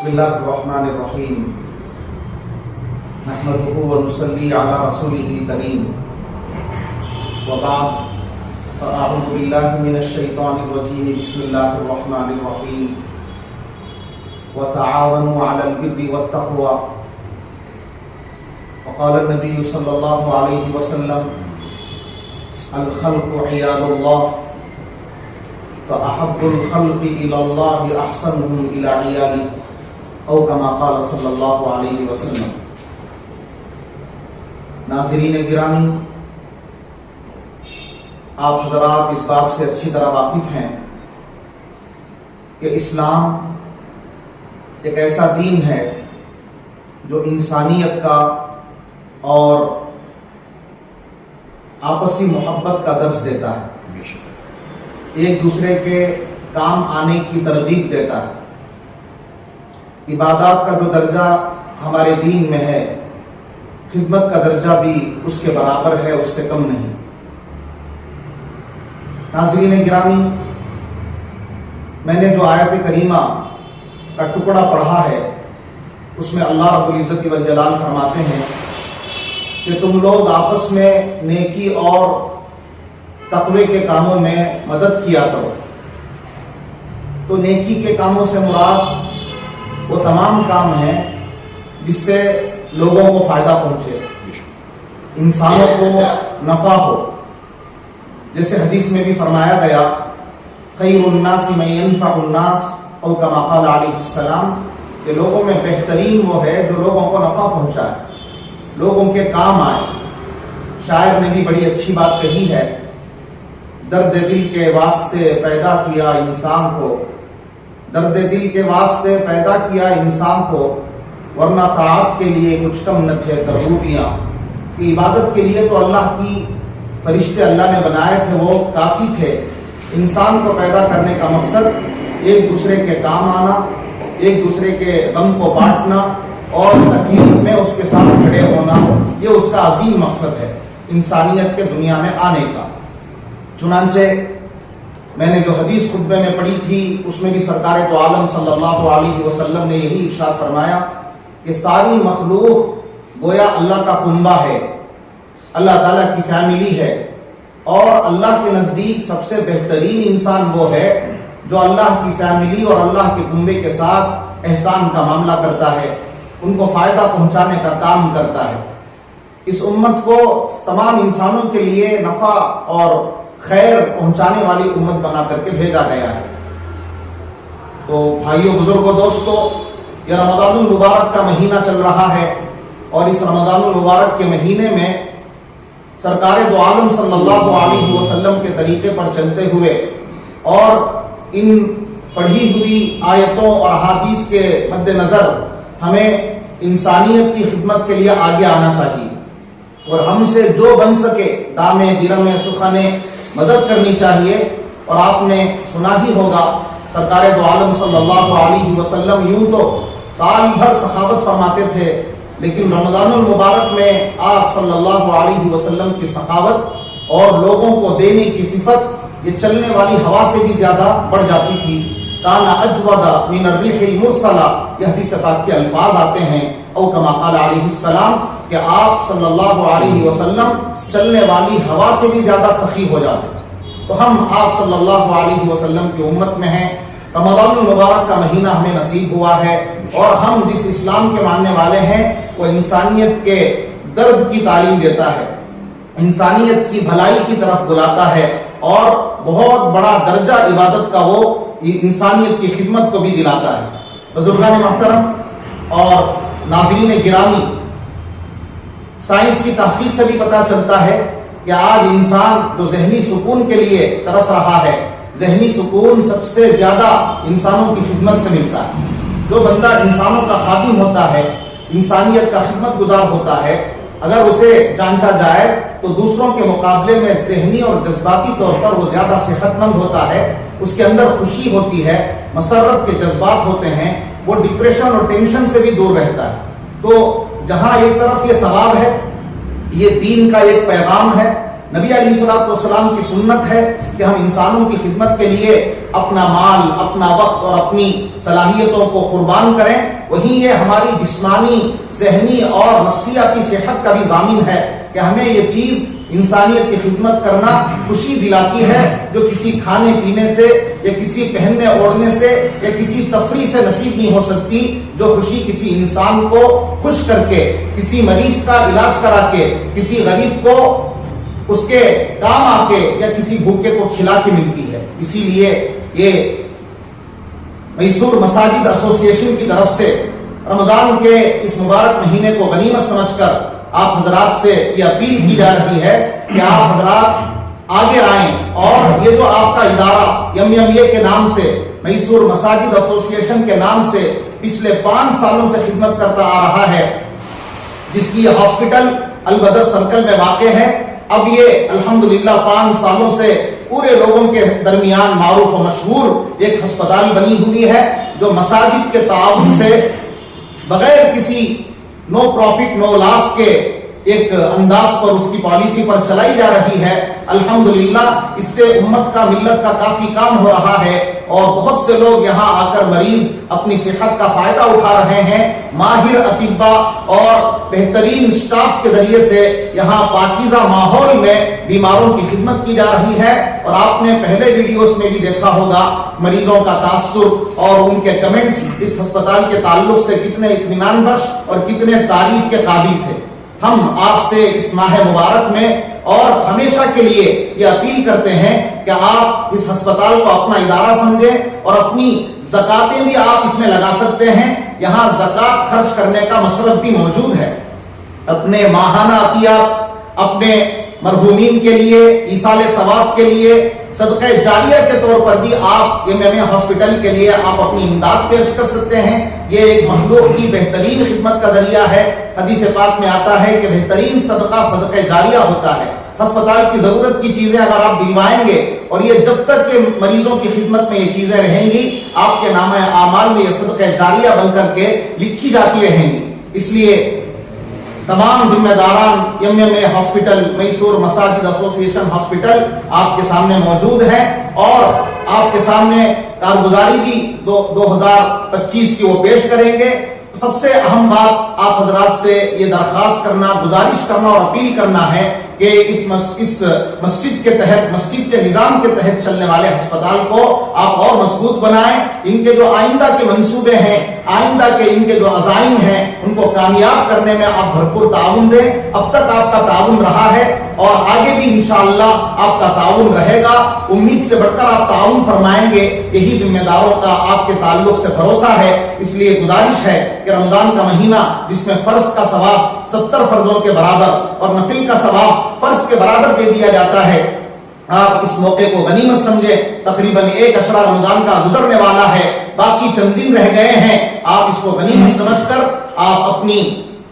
بسم الله الرحمن الرحيم نحمده ونصلي على رسوله الكريم وبعد فأعوذ بالله من الشيطان الرجيم بسم الله الرحمن الرحيم وتعاونوا على البر والتقوى وقال النبي صلى الله عليه وسلم الخلق عيال الله فأحب الخلق إلى الله أحسنهم إلى عياله او کما قال صلی اللہ علیہ وسلم۔ ناظرین گرامی، آپ حضرات اس بات سے اچھی طرح واقف ہیں کہ اسلام ایک ایسا دین ہے جو انسانیت کا اور آپسی محبت کا درس دیتا ہے، ایک دوسرے کے کام آنے کی ترغیب دیتا ہے۔ عبادات کا جو درجہ ہمارے دین میں ہے، خدمت کا درجہ بھی اس کے برابر ہے، اس سے کم نہیں۔ ناظرین گرامی، میں نے جو آیت کریمہ کا ٹکڑا پڑھا ہے اس میں اللہ رب العزت والجلال فرماتے ہیں کہ تم لوگ آپس میں نیکی اور تقوی کے کاموں میں مدد کیا کرو۔ تو نیکی کے کاموں سے مراد وہ تمام کام ہیں جس سے لوگوں کو فائدہ پہنچے، انسانوں کو نفع ہو۔ جیسے حدیث میں بھی فرمایا گیا خیر الناس من ينفع الناس او کما قال علیہ السلام، کہ لوگوں میں بہترین وہ ہے جو لوگوں کو نفع پہنچائے، لوگوں کے کام آئے۔ شاعر نے بھی بڑی اچھی بات کہی ہے، درد دل کے واسطے پیدا کیا انسان کو، درد دل کے واسطے پیدا کیا انسان کو، ورنہ طاعت کے لیے کچھ کم نہ تھے تربوتیاں۔ کہ عبادت کے لیے تو اللہ کی فرشتے اللہ نے بنائے تھے، وہ کافی تھے۔ انسان کو پیدا کرنے کا مقصد ایک دوسرے کے کام آنا، ایک دوسرے کے غم کو بانٹنا اور تکلیف میں اس کے ساتھ کھڑے ہونا، یہ اس کا عظیم مقصد ہے انسانیت کے دنیا میں آنے کا۔ چنانچہ میں نے جو حدیث خطبے میں پڑھی تھی اس میں بھی سرکار تو عالم صلی اللہ علیہ وسلم نے یہی ارشاد فرمایا کہ ساری مخلوق گویا اللہ کا کنبہ ہے، اللہ تعالیٰ کی فیملی ہے، اور اللہ کے نزدیک سب سے بہترین انسان وہ ہے جو اللہ کی فیملی اور اللہ کے کنبے کے ساتھ احسان کا معاملہ کرتا ہے، ان کو فائدہ پہنچانے کا کام کرتا ہے۔ اس امت کو تمام انسانوں کے لیے نفع اور خیر پہنچانے والی امت بنا کر کے بھیجا گیا ہے۔ تو بھائیوں، بزرگوں، دوستوں، یہ رمضان المبارک کا مہینہ چل رہا ہے، اور اس رمضان المبارک کے مہینے میں سرکار دو عالم صلی اللہ علیہ وسلم کے طریقے پر چلتے ہوئے اور ان پڑھی ہوئی آیتوں اور احادیث کے مد نظر ہمیں انسانیت کی خدمت کے لیے آگے آنا چاہیے، اور ہم سے جو بن سکے دامے درمے سخنے مدد کرنی چاہیے۔ اور آپ نے سنا ہی ہوگا سرکار دو عالم صلی اللہ علیہ وسلم یوں تو سال بھر سخاوت فرماتے تھے، لیکن رمضان المبارک میں آپ صلی اللہ علیہ وسلم کی سخاوت اور لوگوں کو دینے کی صفت یہ چلنے والی ہوا سے بھی زیادہ بڑھ جاتی تھی۔ کانا اجود من الريح المرسلہ، یہ حدیث پاک کے الفاظ آتے ہیں، او کما قال علیہ السلام، کہ آپ صلی اللہ علیہ وسلم چلنے والی ہوا سے بھی زیادہ سخی ہو جاتے ہیں۔ تو ہم آپ صلی اللہ علیہ وسلم کی امت میں ہیں، رمضان المبارک کا مہینہ ہمیں نصیب ہوا ہے، اور ہم جس اسلام کے ماننے والے ہیں وہ انسانیت کے درد کی تعلیم دیتا ہے، انسانیت کی بھلائی کی طرف بلاتا ہے، اور بہت بڑا درجہ عبادت کا وہ انسانیت کی خدمت کو بھی دلاتا ہے۔ بزرگان محترم اور ناظرین گرامی، سائنس کی تحقیق سے بھی پتہ چلتا ہے کہ آج انسان جو ذہنی سکون کے لیے ترس رہا ہے، ذہنی سکون سب سے زیادہ انسانوں کی خدمت سے ملتا ہے۔ جو بندہ انسانوں کا خادم ہوتا ہے، انسانیت کا خدمت گزار ہوتا ہے، اگر اسے جانچا جائے تو دوسروں کے مقابلے میں ذہنی اور جذباتی طور پر وہ زیادہ صحت مند ہوتا ہے، اس کے اندر خوشی ہوتی ہے، مسرت کے جذبات ہوتے ہیں، وہ ڈپریشن اور ٹینشن سے بھی دور رہتا ہے۔ تو جہاں ایک طرف یہ ثواب ہے، یہ دین کا ایک پیغام ہے، نبی علیہ الصلوۃ والسلام کی سنت ہے کہ ہم انسانوں کی خدمت کے لیے اپنا مال، اپنا وقت اور اپنی صلاحیتوں کو قربان کریں. وہیں یہ ہماری جسمانی، ذہنی اور نفسیاتی صحت کا بھی ضامن ہے کہ ہمیں یہ چیز انسانیت کی خدمت کرنا خوشی دلاتی ہے، جو کسی کھانے پینے سے یا کسی پہننے اوڑھنے سے یا کسی تفریح سے نصیب نہیں ہو سکتی. جو خوشی کسی انسان کو خوش کر کے، کسی مریض کا علاج کرا کے، کسی غریب کو اس کے کام آ کے یا کسی بھوکے کو کھلا کے ملتی ہے. اسی لیے یہ میسور مساجد ایسوسی ایشن کی طرف سے رمضان کے اس مبارک مہینے کو غنیمت سمجھ کر آپ حضرات سے یہ اپیل کی جا رہی ہے کہ آپ حضرات آگے آئیں اور یہ جو آپ کا ادارہ MMA کے نام سے، میسور مساجد ایسوسی ایشن کے نام سے پچھلے 5 سالوں سے خدمت کرتا آ رہا ہے، جس کی یہ ہاسپٹل البدر سرکل میں واقع ہے. اب یہ الحمدللہ 5 سالوں سے پورے لوگوں کے درمیان معروف و مشہور ایک ہسپتال بنی ہوئی ہے، جو مساجد کے تعاون سے بغیر کسی نو پروفٹ نو لاس کے ایک انداز پر، اس کی پالیسی پر چلائی جا رہی ہے. الحمدللہ اس سے امت کا، ملت کا کافی کام ہو رہا ہے اور بہت سے لوگ یہاں آ کر مریض اپنی صحت کا فائدہ اٹھا رہے ہیں. ماہر اطباء اور بہترین سٹاف کے ذریعے سے یہاں پاکیزہ ماحول میں بیماروں کی خدمت کی جا رہی ہے. اور آپ نے پہلے ویڈیوز میں بھی دیکھا ہوگا مریضوں کا تاثر اور ان کے کمنٹس اس ہسپتال کے تعلق سے کتنے اطمینان بخش اور کتنے تعریف کے قابل تھے. ہم آپ سے اس ماہ مبارک میں اور ہمیشہ کے لیے یہ اپیل کرتے ہیں کہ آپ اس ہسپتال کو اپنا ادارہ سمجھیں اور اپنی زکاتیں بھی آپ اس میں لگا سکتے ہیں. یہاں زکات خرچ کرنے کا مصرف بھی موجود ہے. اپنے ماہانہ عطیات، اپنے مرحومین کے لیے، ایصال ثواب کے لیے، صدقہ جاریہ کے طور پر بھی آپ MMA ہاسپٹل کے لیے آپ اپنی امداد پیش کر سکتے ہیں. یہ ایک مخلوق کی بہترین خدمت کا ذریعہ ہے. حدیث پاک میں آتا ہے کہ بہترین صدقہ صدقہ جاریہ ہوتا ہے. ہسپتال کی ضرورت کی چیزیں اگر آپ دلوائیں گے اور یہ جب تک کہ مریضوں کی خدمت میں یہ چیزیں رہیں گی، آپ کے نامہ اعمال میں یہ صدقہ جاریہ بن کر کے لکھی جاتی رہیں گی. اس لیے تمام ذمہ داران MMA ہاسپٹل، میسور مساجد ایسوسی ایشن ہاسپٹل آپ کے سامنے موجود ہیں اور آپ کے سامنے کارگزاری بھی 2025 کی وہ پیش کریں گے. سب سے اہم بات آپ حضرات سے یہ درخواست کرنا، گزارش کرنا اور اپیل کرنا ہے کہ اس مسجد کے تحت، مسجد کے نظام کے تحت چلنے والے ہسپتال کو آپ اور مضبوط بنائیں. ان کے جو آئندہ کے منصوبے ہیں، آئندہ کے ان کے جو عزائم ہیں، ان کو کامیاب کرنے میں آپ بھرپور تعاون دیں. اب تک آپ کا تعاون رہا ہے اور آگے بھی انشاءاللہ آپ کا تعاون رہے گا. امید سے بڑھ کر آپ تعاون فرمائیں گے، یہی ذمہ داروں کا آپ کے تعلق سے بھروسہ ہے. اس لیے گزارش ہے کہ رمضان کا مہینہ جس میں فرض کا ثواب 70 فرضوں کے برابر اور نفل کا ثواب فرض کے برابر دے دیا جاتا ہے، آپ اس موقع کو غنیمت سمجھے. تقریباً 1 اشرا رمضان کا گزرنے والا ہے، باقی چند دن رہ گئے ہیں. آپ اس کو غنیمت سمجھ کر آپ اپنی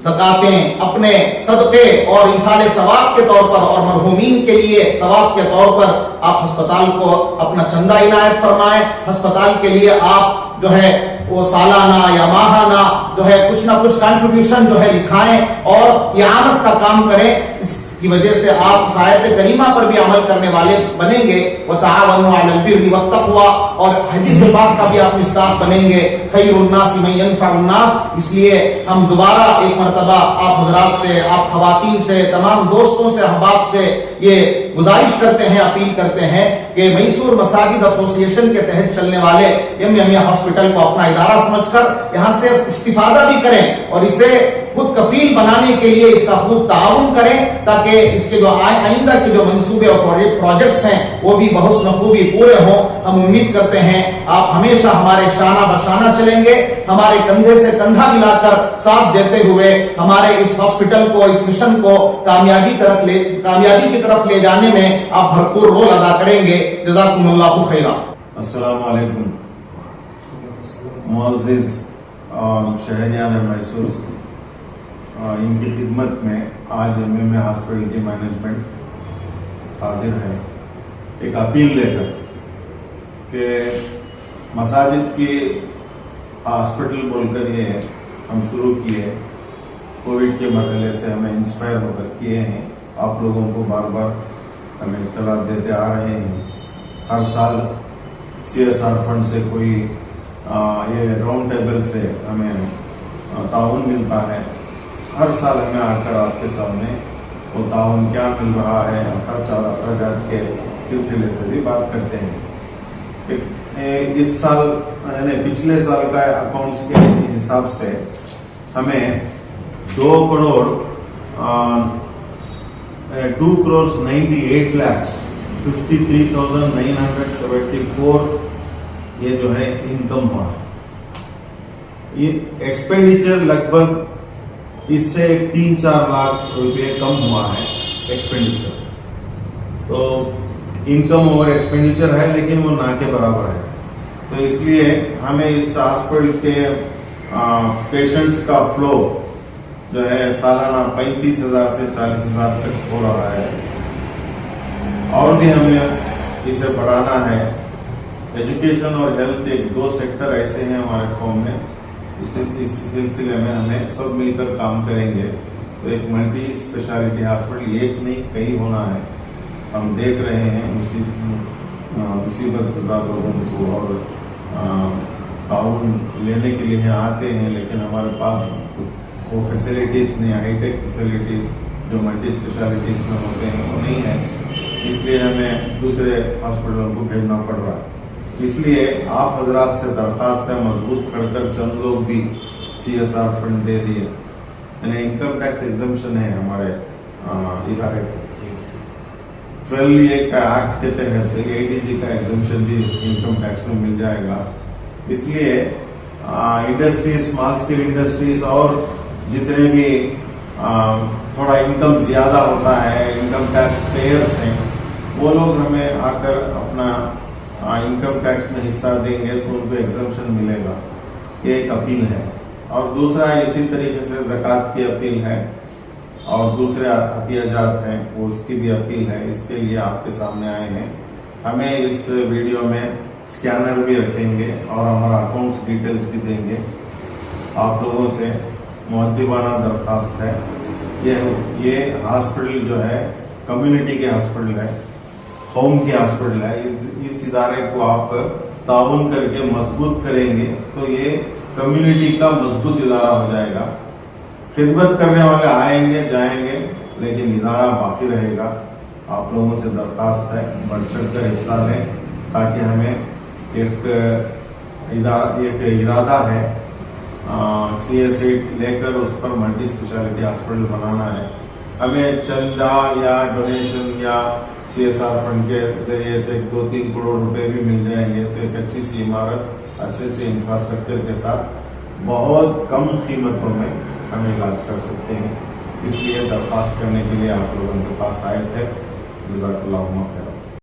زکاتیں، اپنے صدقے اور ایصال ثواب کے طور پر اور مرحومین کے لیے ثواب کے طور پر آپ ہسپتال کو اپنا چندہ عنایت فرمائیں. ہسپتال کے لیے آپ جو ہے وہ سالانہ یا ماہانہ جو ہے کچھ نہ کچھ کنٹریبیوشن جو ہے لکھائیں اور اعانت کا کام کریں. اس کی وجہ سے آپ اس آیت کریمہ پر بھی عمل کرنے والے بنیں گے. وَتَعَاوَنُوا عَلَى الْبِرِّ وَالتَّقْوَىٰ، اور حدیث پاک کا بھی آپ مصداق بنیں گے. خیر الناس من ينفع الناس. اس لیے ہم دوبارہ ایک مرتبہ آپ حضرات سے، آپ خواتین سے، تمام دوستوں سے، احباب سے یہ گزارش کرتے ہیں، اپیل کرتے ہیں کہ میسور مساجد ایسوسی ایشن کے تحت چلنے والے MMA ہاسپٹل کو اپنا ادارہ سمجھ کر یہاں سے استفادہ بھی کریں اور اسے خود کفیل بنانے کے لیے اس کا خوب تعاون کریں، تاکہ اس کے جو آئندہ کے جو منصوبے اور پروجیکٹس ہیں وہ بھی بحسن خوبی پورے ہوں. ہم امید کرتے ہیں آپ ہمیشہ ہمارے شانہ بشانہ چلیں گے، ہمارے کندھے سے کندھا ملا کر ساتھ دیتے ہوئے ہمارے اس ہاسپٹل کو، اس مشن کو کامیابی کی طرف لے جانے میں آپ بھرپور رول ادا کریں گے. جزاکم اللہ خیرا. السلام علیکم. معزز شہریان میسور، ان کی خدمت میں آج MMA ہاسپٹل کی مینجمنٹ حاضر ہے ایک اپیل لے کر کہ مساجد کی ہاسپٹل بول کر یہ ہم شروع کیے. کووڈ کے مرحلے سے ہمیں انسپائر ہو کر کیے ہیں. آپ لوگوں کو بار بار ہمیں اطلاعات دیتے آ رہے ہیں. ہر سال CSR فنڈ سے کوئی یہ راؤنڈ ٹیبل سے ہمیں تعاون ملتا ہے. ہر سال ہمیں آ کر آپ کے سامنے وہ تعاون کیا مل رہا ہے خرچ اور اخراجات کے سلسلے سے بھی بات کرتے ہیں. اس سال یعنی پچھلے سال کا اکاؤنٹس کے حساب سے ہمیں 2,98,53,974 یہ جو ہے انکم ہوا. یہ ایکسپینڈیچر لگ بھگ اس سے 3-4 لاکھ روپے کم ہوا ہے ایکسپینڈیچر. تو انکم اوور ایکسپینڈیچر ہے لیکن وہ نہ کے برابر ہے. تو اس لیے ہمیں اس ہاسپٹل کے پیشنٹس کا فلو جو ہے سالانہ 35,000 سے 40,000 تک ہو رہا ہے. اور بھی ہمیں اسے بڑھانا ہے. ایجوکیشن اور ہیلتھ ایک 2 سیکٹر ایسے ہیں ہمارے قوم میں, اس سلسلے میں ہمیں سب مل کر کام کریں گے. تو ایک ملٹی اسپیشلٹی ہاسپٹل ایک نہیں کئی ہونا ہے. ہم دیکھ رہے ہیں مصیبت زدہ لوگوں کو اور تعاون لینے کے لیے آتے ہیں, لیکن ہمارے پاس وہ فیسلٹیز نہیں, ہائی ٹیک فیسلٹیز جو ملٹی اسپیشلٹیز میں ہوتے ہیں وہ نہیں ہے. اس لیے ہمیں دوسرے ہاسپٹلوں کو بھیجنا پڑ رہا ہے. اس لیے آپ حضرات سے درخواست ہے مضبوط کر کر چند لوگ بھی CSR فنڈ دے دیے. یعنی انکم ٹیکس ایگزمپشن ہے ہمارے ادارے کو. 12A کا ایکٹ کے تحت ADG کا ایگزمپشن بھی انکم ٹیکس میں مل جائے گا. اس لیے انڈسٹریز, اسمال اسکیل انڈسٹریز اور جتنے بھی تھوڑا انکم زیادہ ہوتا ہے, انکم ٹیکس پیئرس ہیں, وہ لوگ ہمیں آ کر اپنا انکم ٹیکس میں حصہ دیں گے تو ان کو ایگزمپشن ملے گا. یہ ایک اپیل ہے. اور دوسرا اسی طریقے سے زکوٰۃ کی اپیل ہے اور دوسرے عطیہ جات ہیں, وہ اس کی بھی اپیل ہے. اس کے لیے آپ کے سامنے آئے ہیں. ہمیں اس ویڈیو میں اسکینر بھی رکھیں گے اور ہمارا اکاؤنٹس ڈیٹیلز بھی دیں گے. آپ لوگوں سے مؤدبانہ درخواست ہے, یہ ہاسپٹل جو ہے کمیونٹی کے ہاسپٹل ہے, قوم کے ہاسپٹل ہے. اس ادارے کو آپ تعاون کر کے مضبوط کریں گے تو یہ کمیونٹی کا مضبوط ادارہ ہو جائے گا. خدمت کرنے والے آئیں گے جائیں گے لیکن ادارہ باقی رہے گا. آپ لوگوں سے درخواست ہے بڑھ چڑھ کر حصہ لیں تاکہ ہمیں ایک ارادہ ہے CSA لے کر اس پر ملٹی اسپیشلٹی ہاسپٹل بنانا ہے. ہمیں چندہ یا ڈونیشن یا CSR فنڈ کے ذریعے سے 2-3 کروڑ روپے بھی مل جائیں گے تو ایک اچھی سی عمارت اچھے سے انفراسٹرکچر کے ساتھ بہت کم قیمتوں میں ہم علاج کر سکتے ہیں. اس لیے درخواست کرنے کے لیے آپ لوگوں کے پاس آئے تھے. جزاک اللہ خیر.